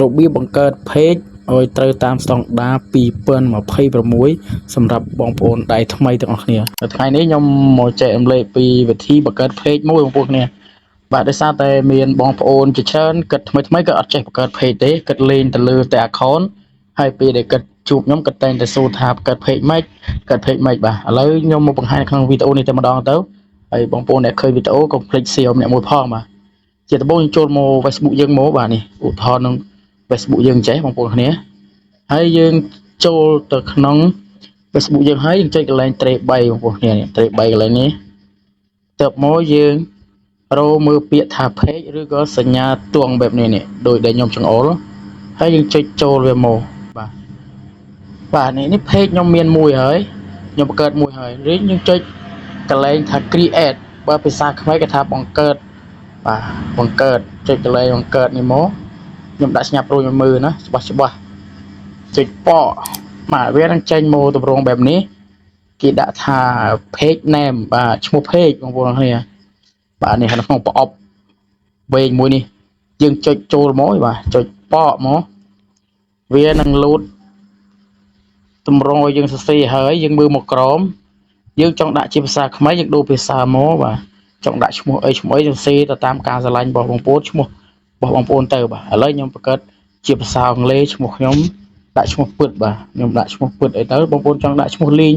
របៀបបង្កើត page ឲ្យត្រូវតាមស្តង់ដារ2026សម្រាប់បងប្អូនដៃថ្មីទាំងអស់គ្នាថ្ងៃនេះខ្ញុំមកចែករំលែកពីវិធីបង្កើត page មួយបងប្អូនគ្នាបាទដោយសារតែមានបងប្អូនជាច្រើនគិតថ្មីក៏អត់ចេះបង្កើត page ទេគិតលេងទៅលើតែ account ហើយពេលដែលគិតជួបខ្ញុំគិតតែងតែសួរថាបង្កើត page ម៉េចកើត page ម៉េចបាទឥឡូវខ្ញុំមកបង្ហាញក្នុងវីដេអូនេះតែម្ដងទៅហើយបងប្អូនដែលឃើញវីដេអូកុំភ្លេច share ម្នាក់មួយផងបាទជាដំបូងយើងចូលមក Facebook យើងមកបាទនេះឧទាហរណ៍នឹង Facebook យើងចេះបងប្អូនគ្នាហើយយើងចូលទៅក្នុង Facebook យើងហើយយើងចុចកន្លែងត្រេ3បងប្អូនគ្នាត្រេ3កន្លែងនេះទៅមកយើងរកមើលពាក្យថា page ឬក៏សញ្ញាទង់បែបនេះដូចដែលខ្ញុំចង្អុលហើយយើងចុចចូលវាមកបាទនេះ page ខ្ញុំមានមួយហើយខ្ញុំបង្កើតមួយហើយឬយើងចុចកន្លែងថា create បើភាសាខ្មែរគេថាបង្កើតបាទបង្កើតចុចកន្លែងបង្កើតនេះមកខ្ញុំដាក់ស្ញាប់រួចមកមើលណាច្បាស់ចុចពកបាទវានឹងចេញមកទម្រង់បែបនេះគេដាក់ថា page name បាទឈ្មោះ page បងប្អូនគ្នាបាទនេះក្នុងប្រអប់វែងមួយនេះយើងចុចចូលមកបាទចុចពកមកវានឹងលូតទម្រង់ឲ្យយើងសរសេរហើយយើងមើលមកក្រោមយើងចង់ដាក់ជាភាសាខ្មែរយើងដូរភាសាមកបាទចង់ដាក់ឈ្មោះអីសរសេរទៅតាមការស្រឡាញ់របស់បងប្អូនឈ្មោះរបស់បងប្អូនទៅបាទឥឡូវខ្ញុំបង្កើតជាភាសាអង់គ្លេសឈ្មោះខ្ញុំដាក់ឈ្មោះពិតបាទខ្ញុំដាក់ឈ្មោះពិតអីទៅបងប្អូនចង់ដាក់ឈ្មោះលេង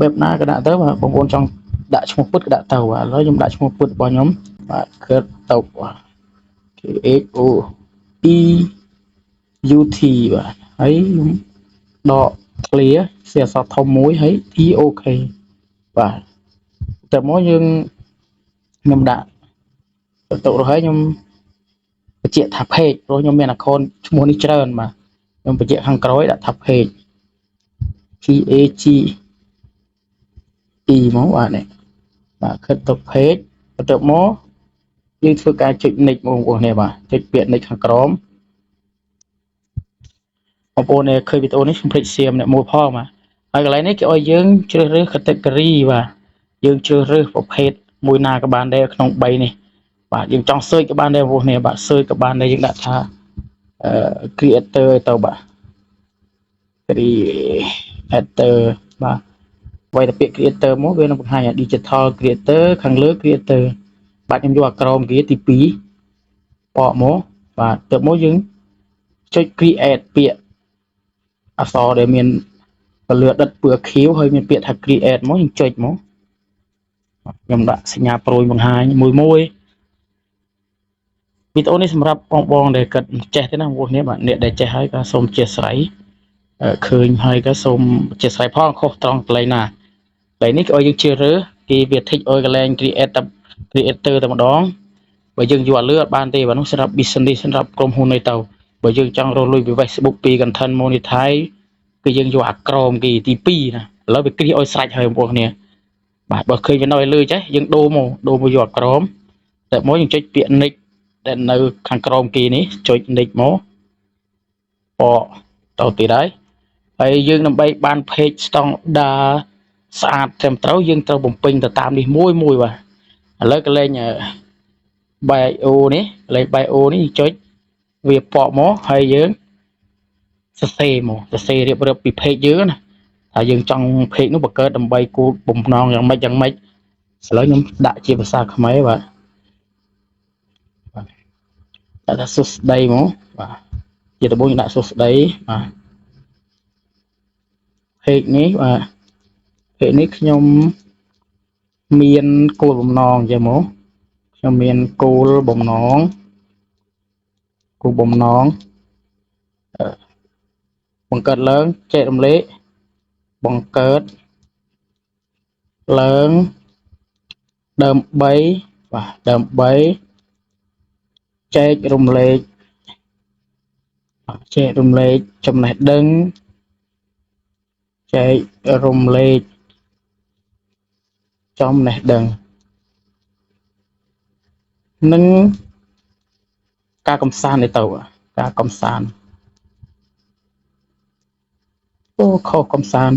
បែបណាក៏ដាក់ទៅបាទបងប្អូនចង់ដាក់ឈ្មោះពិតក៏ដាក់ទៅបាទឥឡូវខ្ញុំដាក់ឈ្មោះពិតរបស់ខ្ញុំបាទកើតទៅបាទ KHOEUT បាទហើយខ្ញុំដក clear ជាអក្សរធំមួយហើយ OK បាទតែមកយើងខ្ញុំដាក់ទៅរហូតខ្ញុំបញ្ជាក់ថា page ព្រោះខ្ញុំមាន account ឈ្មោះនេះច្រើនបាទខ្ញុំបញ្ជាក់ខាងក្រោយដាក់ថា page PAGE មកបាទនេះបាទគិតទៅ page បន្ទាប់មកយើងធ្វើការចុច next បងប្អូននេះបាទចុចពាក្យ next ខាងក្រោមបងប្អូនដែលឃើញវីដេអូនេះកុំភ្លេច share ម្នាក់មួយផងបាទហើយកន្លែងនេះគេឲ្យយើងជ្រើសរើស category បាទយើងជ្រើសរើសប្រភេទមួយណាក៏បានដែរក្នុង3នេះបាទយើងចង់ search ក៏បានដែរបងប្អូននេះបាទ search ក៏បានដែរយើងដាក់ថា creator ទៅបាទ creator បាទវាយតែពាក្យ creator មកវានឹងបង្ហាញ digital creator ខាងលើ creator បាទខ្ញុំយកអាក្រោមគេទី2បកមកបាទទៅមកយើងចុច create ពាក្យអក្សរដែលមានពលឿដិតពឺខៀវហើយមានពាក្យថា create មកយើងចុចមកខ្ញុំដាក់សញ្ញាប្រួយបង្ហាញមួយវីដេអូនេះសម្រាប់បងដែលគិតចេះទេណាបងប្អូននេះបាទអ្នកដែលចេះហើយក៏សូមអធិស្ឋានឃើញហើយក៏សូមអធិស្ឋានផងខុសត្រង់កន្លែងណាកន្លែងនេះក៏ឲ្យយើងជ្រើសរើសគេវា thích ឲ្យកន្លែង creator តែម្ដងបើយើងយកលើអត់បានទេបាទនោះសម្រាប់ business សម្រាប់ក្រុមហ៊ុននេះទៅបើយើងចង់រកលុយពី Facebook ពី content monetize គឺយើងយកអាក្រមគេទី2ណាឥឡូវវាគ្រីឲ្យស្រេចហើយបងប្អូនគ្នាបាទបើឃើញវានៅលើចេះយើងដូរមកយកអាក្រមតែមកយើងចុចពាក្យ next ដែលនៅខាងក្រោមគេនេះចុច next មកបកទៅទៀតហើយយើងដើម្បីបាន page ស្តង់ដារស្អាតត្រឹមត្រូវយើងត្រូវបំពេញទៅតាមនេះមួយបាទឥឡូវកន្លែង bio នេះកន្លែង bio នេះចុចវាបកមកហើយយើងសរសេរមកសរសេររៀបរាប់ពី page យើងណាថាយើងចង់ page នោះបង្កើតដើម្បីគោលបំណងយ៉ាងម៉េចឥឡូវខ្ញុំដាក់ជាភាសាខ្មែរបាទដាក់ថាសួស្ដីមកបាទជាដំបូងខ្ញុំដាក់សួស្ដីបាទ page នេះបាទ page នេះខ្ញុំមានគោលបំណងចេះមកខ្ញុំមានគោលបំណងបង្កើតឡើងចែករំលែកបង្កើតឡើងដើម្បីចែករំលែកចំណេះដឹងចែករំលែកចំណេះដឹងនិងការកំសាន្តទៅការកំសាន្តខុសកំសាន្ត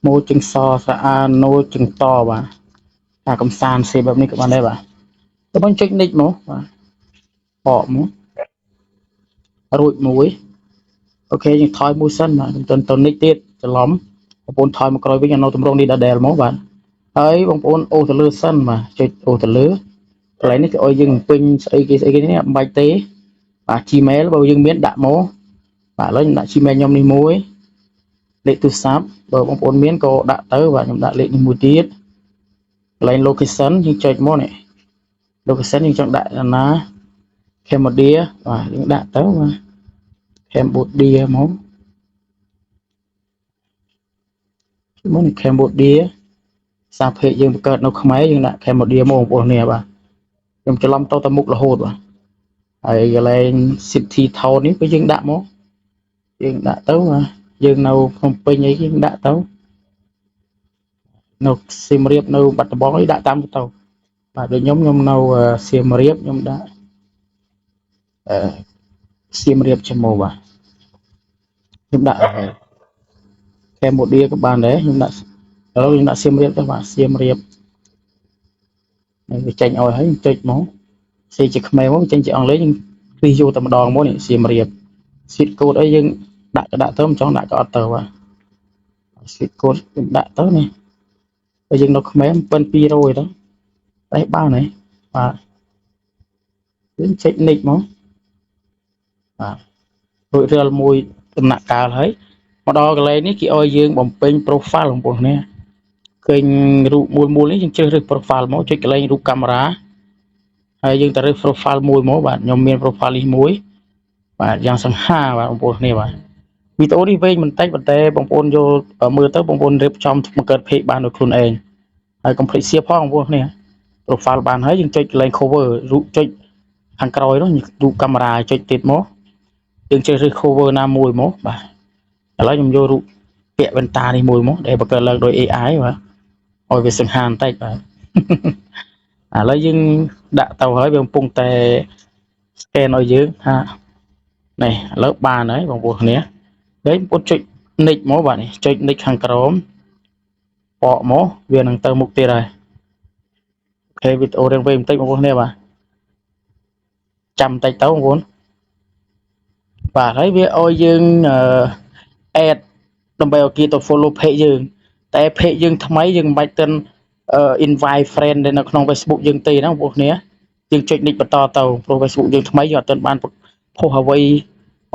ម៉ូជិងសស្អាណូជិងតបាទការកំសាន្តសេបែបនេះក៏បានដែរបាទទៅបងចុច nick មកបាទបកមក រួចមួយអូខេយើងថយមួយសិនបាទទៅនិចទៀតច្រឡំបងប្អូនថយមកក្រោយវិញនៅតម្រងនេះដដែលមកបាទហើយបងប្អូនអូសទៅលើសិនបាទចុចអូសទៅលើកន្លែងនេះគេឲ្យយើងពេញស្អីគេនេះមិនបាច់ទេបាទ Gmail បើយើងមានដាក់មកបាទឥឡូវខ្ញុំដាក់ Gmail ខ្ញុំនេះមួយលេខទូរស័ព្ទបើបងប្អូនមានក៏ដាក់ទៅបាទខ្ញុំដាក់លេខនេះមួយទៀតកន្លែង location យើងចុចមកនេះ location យើងចង់ដាក់ណា Cambodia បាទយើងដាក់ទៅបាទ Cambodia មកនេះ Cambodia សារភេកយើងបង្កើតនៅខ្មែរយើងដាក់ Cambodia មកបងប្អូននេះបាទខ្ញុំច្រឡំទៅមុខរហូតបាទហើយកន្លែង City Town នេះគឺយើងដាក់មកយើងដាក់ទៅបាទយើងនៅភ្នំពេញអីយើងដាក់ទៅនៅសៀមរាបនៅបាត់ដំបងអីដាក់តាមទៅបាទដូចខ្ញុំនៅសៀមរាបខ្ញុំដាក់សៀមរាបជាមកបាទខ្ញុំដាក់Cambodia ក៏បានដែរខ្ញុំដាក់ឥឡូវខ្ញុំដាក់សៀមរាបទៅបាទសៀមរាបនេះវាចេញឲ្យហើយចុចមកសេជាខ្មែរមកចេញជាអង់គ្លេសយើងគ្លីយកតែម្ដងមកនេះសៀមរាប sheet code អីយើងដាក់ទៅមិនចង់ដាក់ក៏អត់ទៅបាទ sheet code យើងដាក់ទៅនេះបើយើងនៅខ្មែរ7,200ទៅតែបានហើយបាទយើងចេញនិចមកបាទរួចរាល់មួយដំណាក់កាលហើយមកដល់កន្លែងនេះគេឲ្យយើងបំពេញ profile បងប្អូននេះឃើញរូបមូលនេះយើងជ្រើសរើស profile មកចុចកន្លែងរូបកាមេរ៉ាហើយយើងទៅរើស profile មួយមកបាទខ្ញុំមាន profile នេះមួយបាទយ៉ាងសង្ហាបាទបងប្អូននេះបាទវីដេអូនេះវែងបន្តិចប៉ុន្តែបងប្អូនយកមើលទៅបងប្អូនរៀបចំបង្កើត page បានដោយខ្លួនឯងហើយកុំភ្លេច share ផងបងប្អូននេះ profile បានហើយយើងចុចកន្លែង cover រូបចុចខាងក្រោយនោះរូបកាមេរ៉ាចុចទៀតមកយើងជ្រើសរើស cover ណាមួយមកបាទឥឡូវខ្ញុំយករូបពាក់វ៉ែនតានេះមួយមកដែលបង្កើតឡើងដោយ AI បាទឲ្យវាសង្ហាបន្តិចបាទឥឡូវយើងដាក់ទៅហើយវាកំពុងតែ scan ឲ្យយើងថានេះឥឡូវបានហើយបងប្អូនគ្នាហើយបងប្អូនចុច next មកបាទនេះចុច next ខាងក្រោមបកមកវានឹងទៅមុខទៀតហើយអូខេវីដេអូរៀងវែងបន្តិចបងប្អូនគ្នាបាទចាំបន្តិចទៅបងប្អូនបាទហើយវាឲ្យយើង add ដើម្បីឲ្យគេទៅ follow page យើងតែ page យើងថ្មីយើងមិនបាច់ទៅ invite friend នៅក្នុង Facebook យើងទេណាបងប្អូនគ្នាយើងចុច next បន្តទៅព្រោះ Facebook យើងថ្មីយើងអត់ទាន់បានផុសអ្វី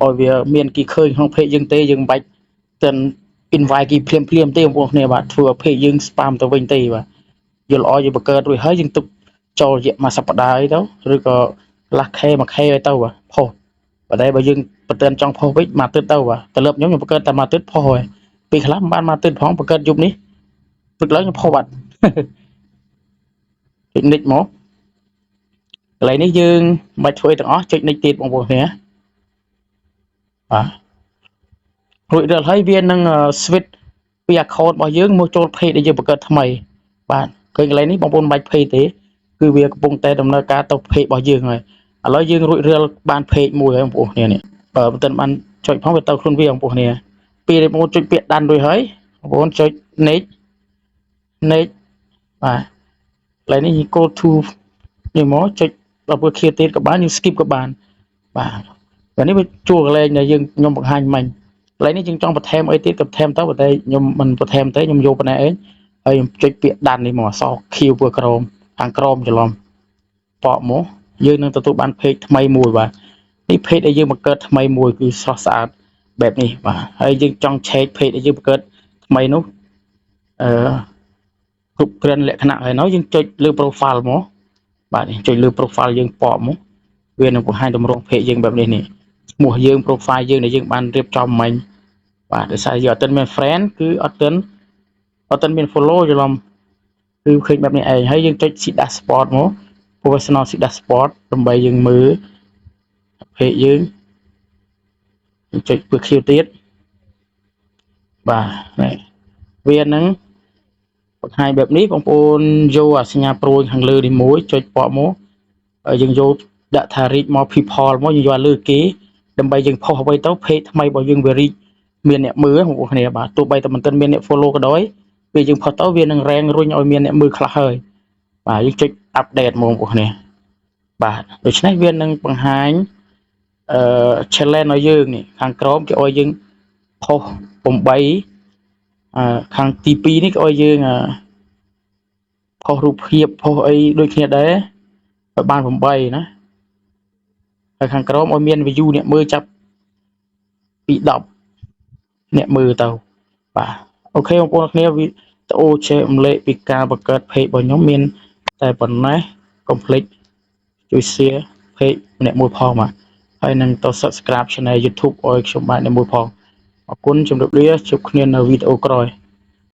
ឲ្យវាមានគេឃើញក្នុង page យើងទេយើងមិនបាច់ទៅ invite គេភ្លាមទេបងប្អូនគ្នាបាទធ្វើឲ្យ page យើង spam ទៅវិញទេបាទយល់ល្អយើងបង្កើតរួចហើយយើងទុកចូលរយៈមួយសប្តាហ៍អីទៅឬក៏កន្លះខែមួយខែអីទៅបាទផុសបើតែបើយើងប្រទិនចង់ផុសវិញមួយអាទិត្យទៅបាទទៅលើខ្ញុំបង្កើតតែមួយអាទិត្យផុសហើយពេលខ្លះមិនបានមួយអាទិត្យផងបង្កើតយប់នេះព្រឹកឡើងខ្ញុំផុសបាត់ចុចនិចមកកន្លែងនេះយើងមិនបាច់ធ្វើអីទាំងអស់ចុចនិចទៀតបងប្អូនគ្នាបាទរួចរាល់ហើយវានឹង switch ពី account របស់យើងមកចូល page ដែលយើងបង្កើតថ្មីបាទឃើញកន្លែងនេះបងប្អូនមិនបាច់ page ទេគឺវាកំពុងតែដំណើរការទៅ page របស់យើងហើយឥឡូវយើងរួចរាល់បាន page មួយហើយបងប្អូនគ្នានេះបើមិនទាន់បានចុចផងវាទៅខ្លួនវាបងប្អូនគ្នាពេលបងប្អូនចុចពាក្យដានរួចហើយបងប្អូនចុច next បាទកន្លែងនេះ go to នេះមកចុចដល់ពេល clear ទៀតក៏បានយើង skip ក៏បានបាទហើយនេះវាជួលកន្លែងដែលយើងខ្ញុំបង្ហាញមិញកន្លែងនេះយើងចង់បន្ថែមអីទៀតក៏បន្ថែមទៅប៉ុន្តែខ្ញុំមិនបន្ថែមទេខ្ញុំយកប៉ុណ្ណេះឯងហើយខ្ញុំចុចពាក្យដាននេះមកអក្សរ Q ពើក្រមខាងក្រមច្រឡំបកមកយើងនឹងទទួលបាន page ថ្មីមួយបាទនេះ page ដែលយើងបង្កើតថ្មីមួយគឺស្រស់ស្អាតបែបនេះបាទហើយយើងចង់ check page ដែលយើងបង្កើតថ្មីនោះគ្រប់គ្រាន់លក្ខណៈហើយនោះយើងចុចលើ profile មកបាទចុចលើ profile យើងបកមកវានឹងបង្ហាញទម្រង់ page យើងបែបនេះនេះឈ្មោះយើង profile យើងដែលយើងបានរៀបចំមិញបាទដោយសារយើងអត់ទាន់មាន friend គឺអត់ទាន់មាន follow ច្រឡំគឺឃើញបែបនេះឯងហើយយើងចុច see dashboard មក professional see dashboard ដើម្បីយើងមើល page យើងចុចពើខៀវទៀតបាទវានឹងបង្ហាញបែបនេះបងប្អូនយកអាសញ្ញាព្រួយខាងលើនេះមួយចុចបកមកយើងយកដាក់ថា reach more people មកយើងយកលើគេដើម្បីយើងផុសអ្វីទៅ page ថ្មីរបស់យើងវា reach មានអ្នកមើលបងប្អូនគ្នាបាទទោះបីតែមិនទាន់មានអ្នក follow ក៏ដោយពេលយើងផុសទៅវានឹង rank រុញឲ្យមានអ្នកមើលខ្លះហើយបាទយើងចុច update មកបងប្អូនគ្នាបាទដូច្នេះវានឹងបង្ហាញ challenge ឲ្យយើងនេះខាងក្រោមគេឲ្យយើងផុស8ខាងទី2នេះគេឲ្យយើងផុសរូបភាពផុសអីដូចគ្នាដែរឲ្យបាន8ណាហើយខាងក្រោមឲ្យមាន view អ្នកមើលចាប់ពី10អ្នកមើលទៅបាទអូខេបងប្អូនគ្នាវីដេអូចែករំលែកពីការបង្កើត page របស់ខ្ញុំមានតែប៉ុណ្ណេះកុំភ្លេចជួយ share page ម្នាក់មួយផងបាទហើយនឹងទៅ subscribe channel YouTube ឲ្យខ្ញុំបាទអ្នកមួយផងអរគុណជម្រាបលាជួបគ្នានៅវីដេអូក្រោយ